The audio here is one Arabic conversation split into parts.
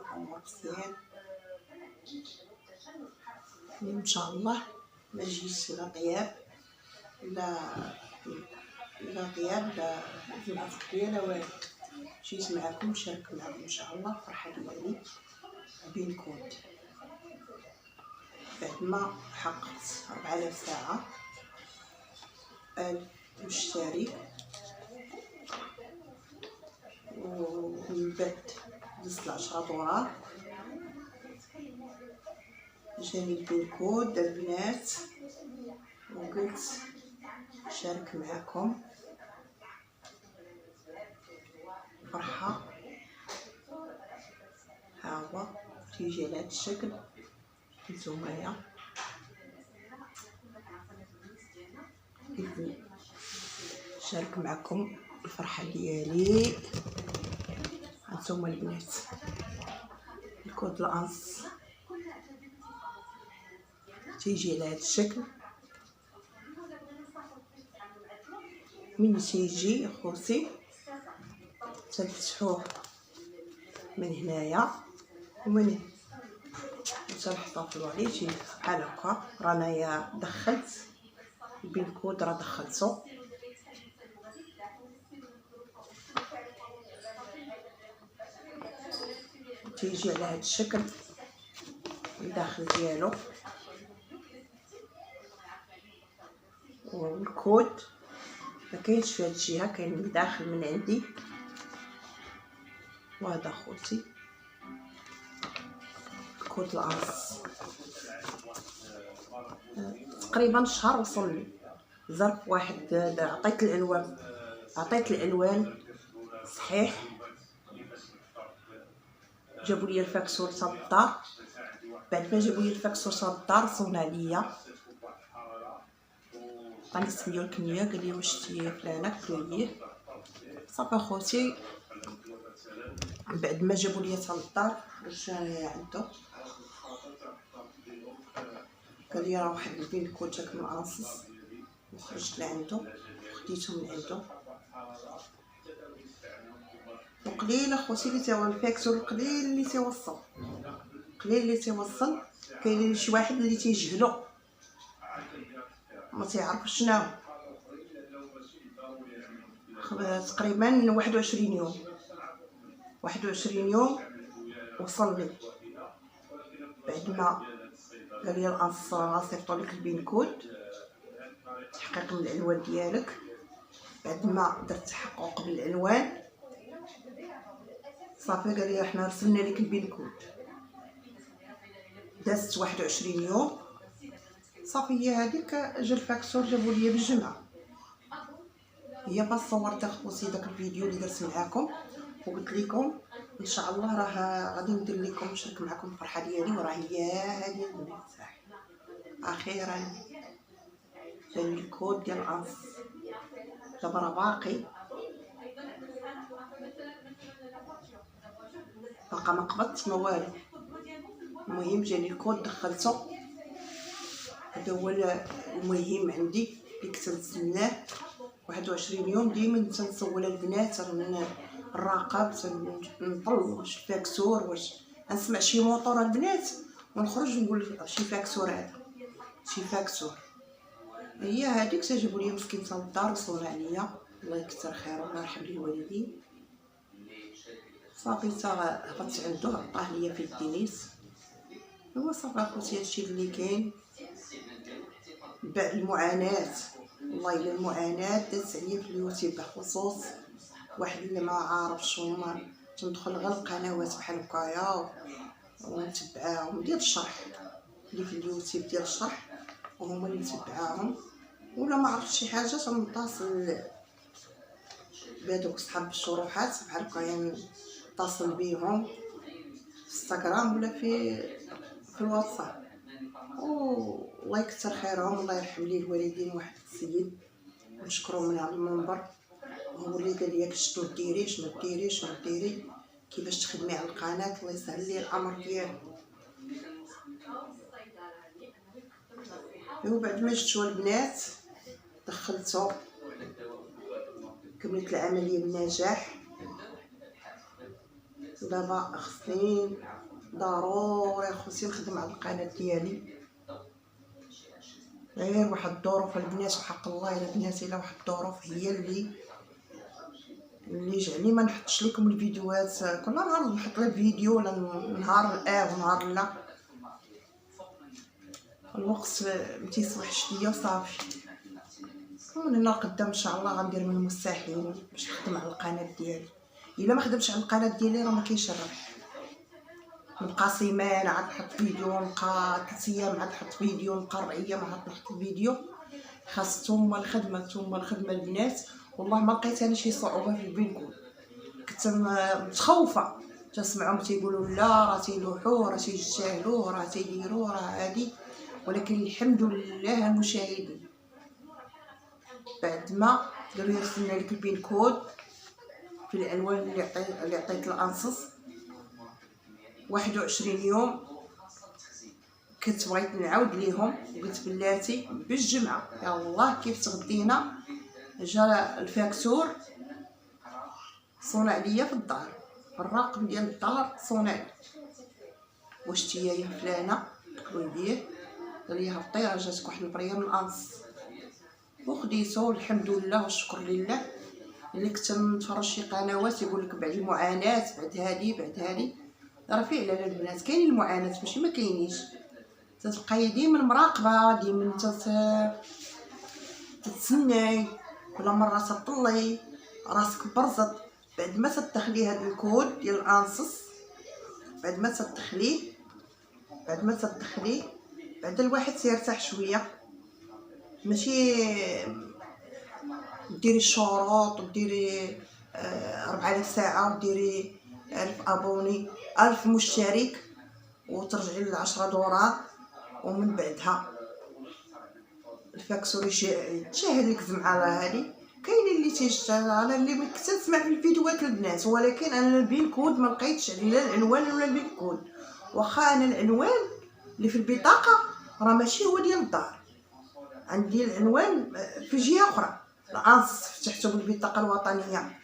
الامور مزيان ان شاء الله. ما جيش لا غياب لا غياب لا العفوية لا والو. جيت معكم نشارك معكم ان شاء الله الفرحه ديالي بينكود بعد ما حققت 4000 ساعه 1000 مشترك، ومن بعد دزت 10 دولار جاني البينكود البنات، وقلت نشارك معكم فرحة. ها هو تيجي على هذا الشكل نتومايا، قلت نشارك معكم الفرحة ديالي. هانتوما البنات الكود الانس تيجي على هذا الشكل. من تيجي خوتي تنفتحوه من هنايا ومن تنحتفظوا عليه تيجي بحال هكا. رانايا دخلت البينكود، راه دخلتو تيجي على هذا الشكل الداخل ديالو، والكود ما كاينش في هذه الجهه، كاين من الداخل من عندي. وهذا خوتي الكود الانس. تقريبا شهر وصلني. ظرف واحد عطيت العنوان صحيح، جابوا لي الفاكسور صاب الدار. بعد ما جابوا لي الفاكسور صاب الدار صونا عليا، عطاني سميو الكنيه، قال لي واش تي فلانه، قلت ليه صافي خوتي. بعد ما جابوا لي حتى للدار رجعني عنده، قال لي راه واحد البينكود جاك من انصص، وخرجت لعندو خديته من عنده. وقليل اخوتي اللي تيوصل الفاكسور، قليل اللي تيوصل، قليل اللي تيوصل. كاين شي واحد اللي تيجهلو ما تيعرفش شنو. تقريبا 21 يوم وصل لي. بعد ما قال لي الانص صيفطوا لك البينكود تحقيق من العنوان ديالك. بعد ما درت تحقق بالعنوان صافي قال لي حنا رسلنا لك البينكود. دازت 21 يوم صافي. هي هذيك جا الفاكسور جابوا لي بالجمعه. هي باش صورت اخوتي داك الفيديو اللي درت معاكم وقلت لكم ان شاء الله راه غادي ندير لكم نشارك معكم الفرحه ديالي. وراه هي هذه البنات اخيرا جاني الكود ديال الانص. دابا راه باقي ما قبضتش ما والو. المهم جاني الكود دخلته. هذا هو المهم عندي اللي كنت نتسناه 21 يوم. ديما تنسول البنات نراقب نطل واش الفاكسور، واش نسمع شي موطور البنات ونخرج نقول شي فاكسور، هذا شي فاكسور. هي هذيك تجيبوا لي مسكين حتى للدار وصلوا عليا، الله يكثر خير والله يرحم لي الوالدين. صافي تا هبطت عنده عطاه ليا في الدينيس. هو صافي اخوتي هادشي اللي كاين. بعد المعاناه والله الا المعاناه دازت عليا في اليوتيوب بخصوص واحد اللي ما عارفش، وما تندخل غير القنوات بحال هكايا ونتبعاهم ديال الشرح اللي في اليوتيوب ديال الشرح، وهما اللي نتبعاهم. ولا ما عرفتش شي حاجه تنتصل بهذوك صحاب الشروحات بحال هكايا، نتصل بيهم في انستغرام ولا في الواتساب. والله يكثر خيرهم والله يرحم لي الوالدين. واحد السيد نشكرو من على المنبر، هو اللي قال لي شنو ديري شنو ديري شنو ديري كيفاش تخدمي على القناه. الله يسهل لي الامر ديالو. وبعد ما جبتو البنات دخلتو كملت العمليه بنجاح. دابا خصني ضروري خوتي نخدم على القناه ديالي. غير واحد الظروف البنات وحق الله الا بناتي، الا واحد الظروف هي اللي جعلني ما نحطش لكم الفيديوهات كل نهار. نحط لك فيديو ولا نهار ونهار لا، الوقت متيسمحش ليا وصافي. ومن هنا قدام ان شاء الله غندير من المستحيل باش نخدم على القناه ديالي. الا ما خدمتش على القناه ديالي راه ما كاينش الربح. نبقى سيمانه عاد نحط فيديو، نبقى 3 ايام عاد نحط فيديو، نبقى 4 ايام عاد نحط فيديو. خاص ثم الخدمه البنات. والله ما لقيت انا شي صعوبه في البنكود. كنت متخوفه تسمعهم تيقولوا لا راه تيلوحوا راه تيجتهدوا راه تيديروا راه هادي، ولكن الحمد لله المشاهدين بعد ما قالوا يرسلنا لك البنكود في الالوان اللي عطيت الانصص 21 يوم. كنت بغيت نعاود ليهم وقلت بلاتي بالجمعه يا الله كيف تغدينا جا الفاكتور صونع ليا في الدار، في الرقم ديال الدار صونع. واش تيا يا فلانه قالوا ليه قال لي هبطي راه جاتك واحد البريه من الانص. وخديتو الحمد لله والشكر لله. اللي كنت نتفرج شي قنوات يقول لك بعد المعاناه بعد هادي راه فعلا البنات كاين المعاناه ماشي ما كاينيش. تتبقاي ديما مراقبه، ديما تتسناي، كل مره تطلي راسك برزط بعد ما تدخلي هاد الكود ديال الانصص. بعد ما تدخليه بعد الواحد تيرتاح شويه. ماشي ديري الشروط وديري 4000 ساعه وديري 1000 ابوني 1000 مشترك وترجعي ل10 دولار، ومن بعدها الفاكتور يتشاهد لك زعما راه هادي. كاين اللي تيشتغل على اللي كنت نسمع في الفيديوهات البنات، ولكن انا البنكود ما لقيتش لا العنوان ولا البنكود. واخا انا العنوان اللي في البطاقه راه ماشي هو ديال الدار، عندي العنوان في جهه اخرى. الانص فتحته بالبطاقه الوطنيه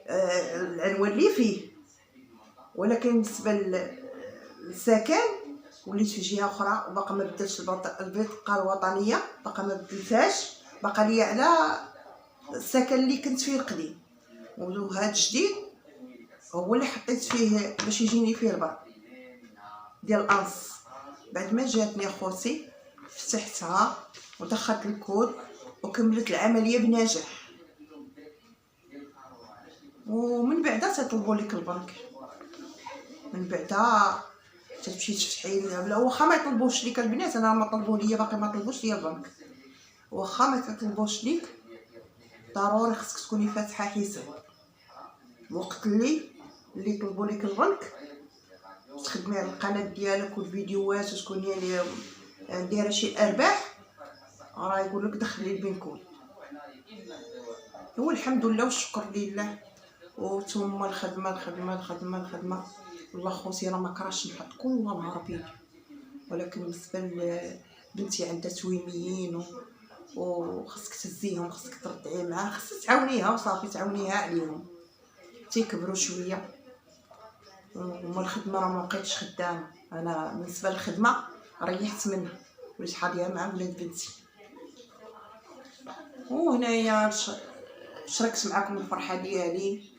العنوان اللي فيه، ولكن بالنسبه للسكن وليت في جهه اخرى وباقا ما بدلتش البطاقه الوطنيه، باقا ما بدلتهاش، باقا ليا على السكن اللي كنت فيه القديم. وهذا الجديد هو اللي حطيت فيه باش يجيني فيه البر ديال الانص. بعد ما جاتني اخوتي فتحتها ودخلت الكود وكملت العمليه بنجاح. ومن بعدها تطلبوا لك البنك، من بعدها تمشي تفتحي واخا ما يطلبوش ليك البنات. انا ما طلبوا ليا باقي ما طلبوش ليا البنك. واخا ما تطلبوش ليك ضروري خصك تكوني فاتحه حساب. وقت اللي يطلبوا لك البنك تخدمي على القناه ديالك والفيديوهات وتكوني يعني دايره شي ارباح، راه يقول لك دخلي البنكود. هو الحمد لله والشكر لله. وثم الخدمه. والله خوتي راه ما كرهتش نحط كل نهار فيديو، ولكن بالنسبه لبنتي عندها تويميين وخصك تهزيهم، خصك تردعي معاها، خصك تعاونيها وصافي تعاونيها عليهم تيكبروا شويه. وما الخدمه راه ما بقيتش خدامه. انا بالنسبه للخدمه ريحت منها وليت حاضيه مع ولاد بنتي. وهنايا شاركت معكم الفرحه ديالي،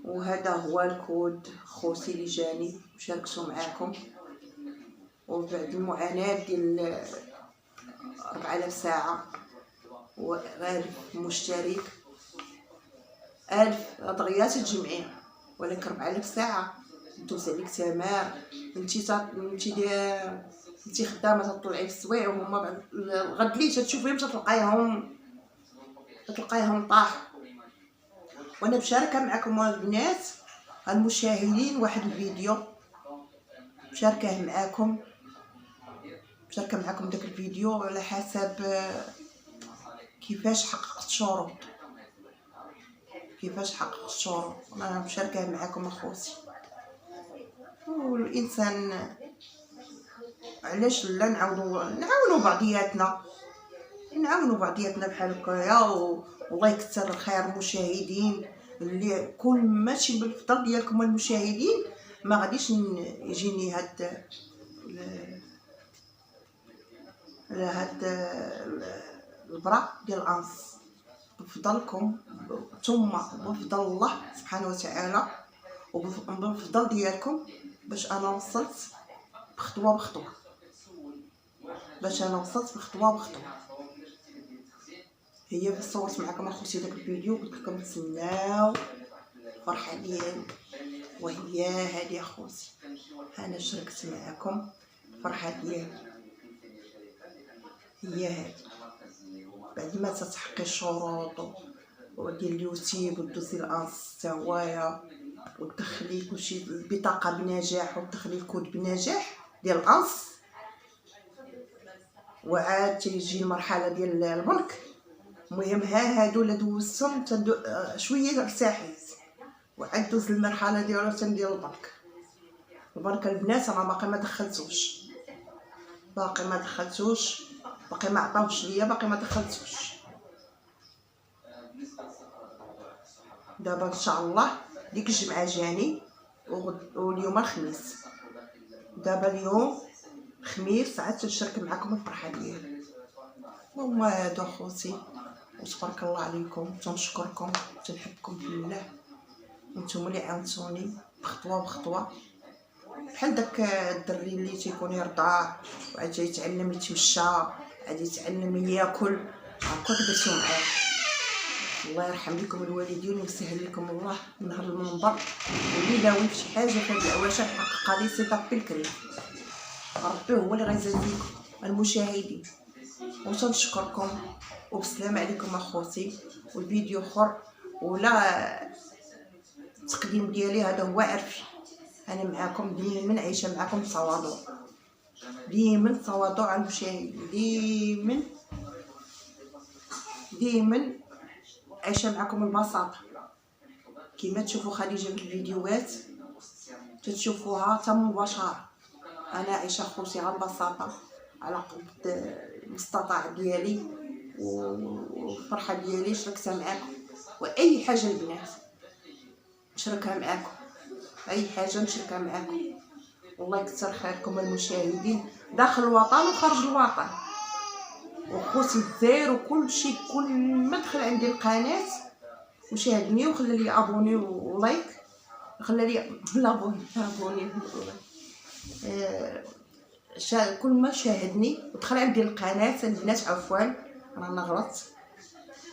وهذا هو الكود خوتي اللي جاني وشاركته معاكم. وبعد المعاناه ديال 4000 ساعه و1000 مشترك 1000 دغيا تجمعيها، ولكن 4000 ساعه دوز عليك تمام. انتي خدامه تطلعي في السوايع وهما بعد الغد لي تشوفيهم تلقايهم طاح. وانا بشاركه معكم البنات المشاهدين واحد الفيديو، بشاركه معكم داك الفيديو على حسب كيفاش حققت الشروط. انا بشاركه معكم اخوتي. والانسان علاش لا نعاونوا بعضياتنا بحال هكايا. والله يكثر الخير المشاهدين اللي كل ماشي بالفضل ديالكم المشاهدين ما غاديش يجيني هاد البرا ديال الانس بفضلكم ثم بفضل الله سبحانه وتعالى وبفضل ديالكم باش انا وصلت بخطوه بخطوه هي صورت معكم اخوتي داك الفيديو قلت لكم تسناو الفرحه ديالي وهي هذه اخوتي انا شاركت معكم الفرحه ديالي هي هذه بعد ما تتحقي الشروط ودير اليوتيوب ودوزي الانس حتى هوايا وتدخلي كلشي البطاقه بنجاح وتدخلي الكود بنجاح ديال الانس وعاد تيجي المرحله ديال البنك. المهم هادو اللي دوزتهم شويه ارتاحيت وعاد دوز المرحله ديالو ديال البنك البنات انا باقي ما دخلتوش باقي ما عطاوش ليا باقي ما دخلتوش. دابا ان شاء الله ديك الجمعه جاني واليوم الخميس. دابا اليوم الخميس عاد تنشارك معكم الفرحه ديالي. هما هادو اخوتي وتبارك الله عليكم تنشكركم تنحبكم في الله وانتم اللي عاونتوني بخطوه بحال داك الدري اللي تيكون يرضع وعاد يتعلم يتمشى عاد يتعلم ياكل هكا درتو معاه. الله يرحم لكم الوالدين ويسهل لكم الله من هذا المنبر واللي ناوي في شي حاجه في هذه العواشر حقق لي صفه بالكريم ربي هو اللي غيجازيكم المشاهدين وتنشكركم وبسلام عليكم اخوتي. والفيديو اخر ولا التقديم ديالي هذا هو عرفي انا معاكم ديما عايشه معاكم تواضع ديما تواضع على المشاهدين ديما عايشه معكم البساطه كما تشوفوا خديجه في الفيديوهات تتشوفوها حتى مباشره. انا عايشه خوتي على البساطه على قد المستطاع ديالي والفرحه ديالي شاركتها معكم واي حاجه البنات نشاركها معكم اي حاجه نشاركها معكم. والله يكثر خيركم المشاهدين داخل الوطن وخارج الوطن وخوتي الدزاير وكل شيء. كل ما دخل عندي القناه وشاهدني وخلى لي ابوني ولايك خلى لي ابوني كل ما شاهدني ودخل عندي القناه البنات عفوا انا غلطت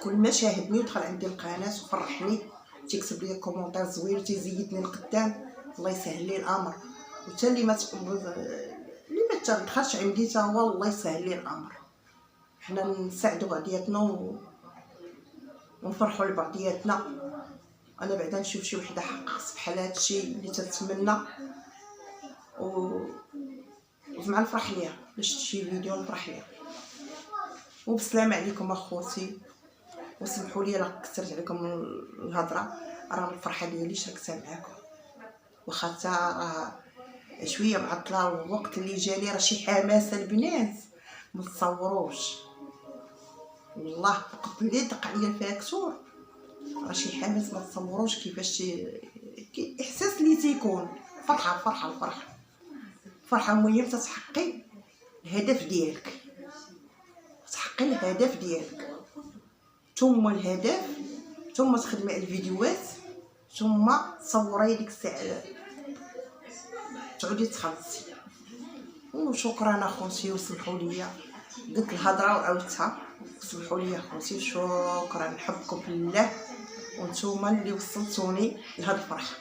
كل ما شاهدني ودخل عندي القناه وفرحني تيكتب لي كومونتير زوين تيزيدني لقدام الله يسهل لي الامر. وتا اللي ما تدخلش عندي تا هو الله يسهل لي الامر. حنا نساعدوا بعضياتنا ونفرحوا لبعضياتنا. انا بعدا نشوف شي وحده حققت بحال هادشي اللي تتمنى ومع نفرح ليها باش شي فيديو نفرح ليها. وبسلام عليكم اخوتي وسمحوا لي راه كثرت عليكم الهضره راه الفرحه ديالي شاركتها معكم واخا حتى شويه معطله الوقت اللي جاني راه شي حماسه البنات ما تصوروش والله فقط اللي دق عليا الفاكتور راه شي حماس ما تصوروش كيفاش احساس اللي تيكون فرحه المهم تتحقي الهدف ديالك ثم الهدف ثم تخدمي على الفيديوهات ثم تصوري ديك الساعه تعودي تخلصي. وشكرا اخوتي وسمحوا لي قلت الهضره وعاودتها سمحوا لي اخوتي شكرا نحبكم في الله وانتم اللي وصلتوني لهاد الفرحه.